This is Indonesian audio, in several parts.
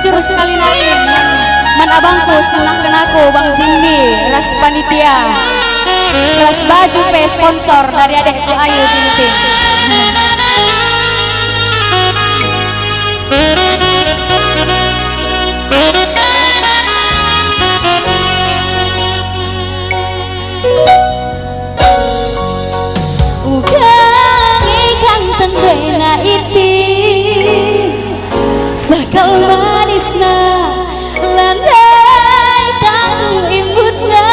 bojur sekali lain man abangku senangkan aku Bang Jimmy ras panitia ras baju pe sponsor dari adekku Ayu Ginting. Sakal manisna landai tanggung imbutna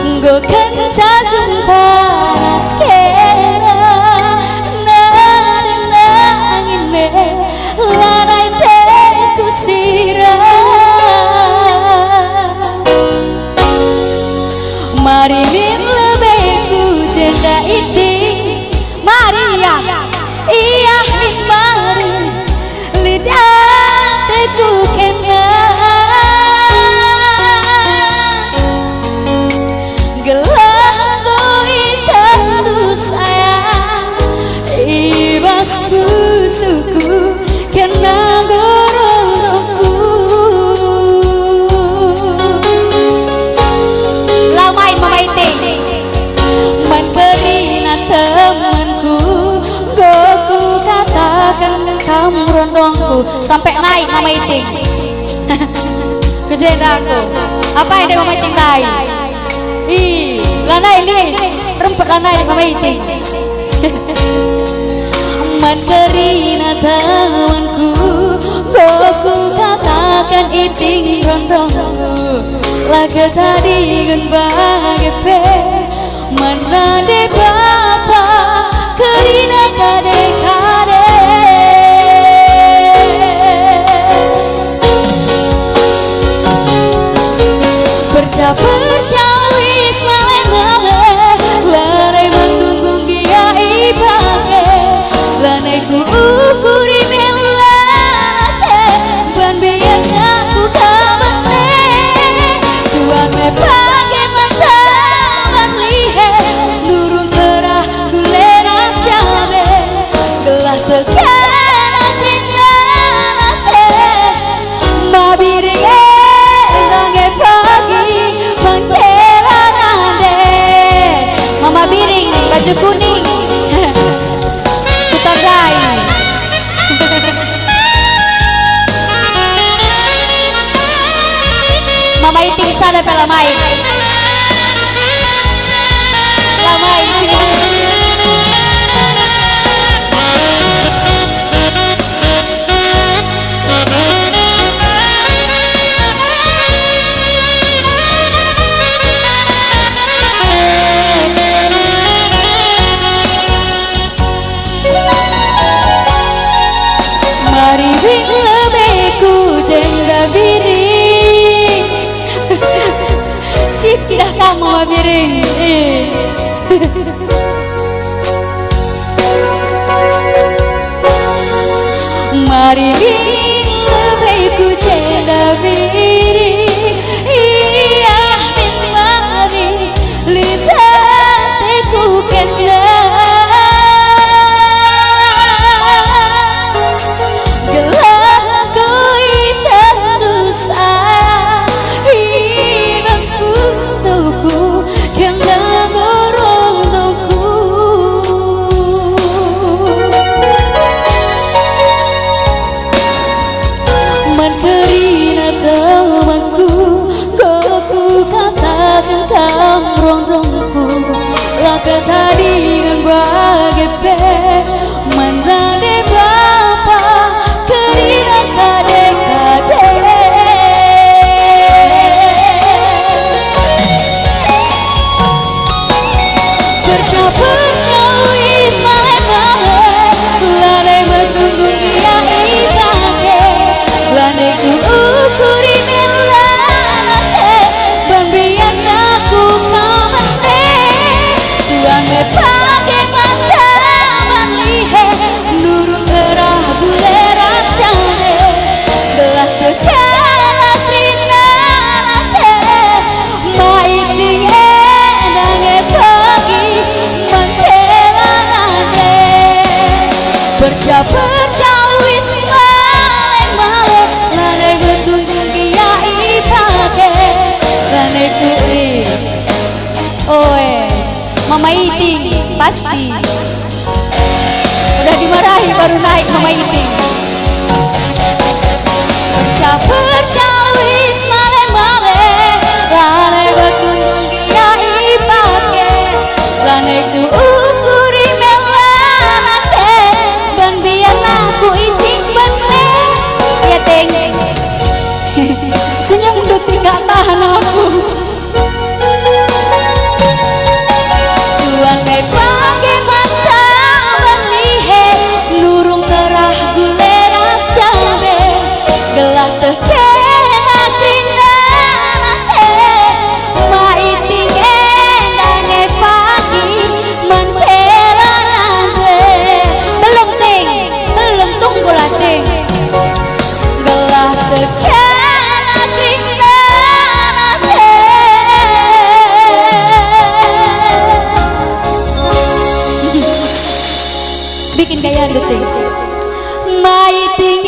nggo kenca jumpa raskena nangine lanai teku sirah mari min lebeku jenda iti Maria iya mari lidah teku kena gelah koi tandu sayang ibas busuku kena gorongku Lamai mamaiti man kedina temanku goku katakan kamu rondongku sampai naik Mama Iting. Kejendaku. Apa ini Mama Iting naik? Ih, lanai li, rempet lanai Mama Iting. man kerina temanku goku katakan iting rondongku laga tadi gun bagi pe mana de bapa kerina kade kade percawis male larai manggung kia ipake lanai ku ukuri melanate ban biar aku kamane suan me pake mantaman lihe durung kerah gulera syame gelah tekan ate mabirie range pagi mangkelanade Mama Biring, baju kuning. Tutandai. Mama Iting sana pe lamai. Lamai mari bing lebeku jenda biring sip tidak kamu Mama Biring mari bing lebeku jenda biring iya min mari lidah teku kena gelah koi terus ibas busuku kena gorongku man kerina temanku goku katakan kamu rongku laka tadi dengan bagi pe mana de bapa kerina kade kade percawis male lanai manggung kia ipake lanai ku ukuri melanate ban biar aku Mama Iting pasti udah dimarahi baru naik Mama Iting. Percawis male-male lane betundung dia ipake lane ku ukuri melanate ban biar aku Iting bende Ya Ting. senyum detik gak tahan aku suan me pake mata berlihe lurung kerah guleras jambe gelah tekena krindanate ma Iting endange pagi mentelanande Belum Ting, belum, tunggu lah Ting. gelah tekena krindanate Bikin gaya Ting. ma Iting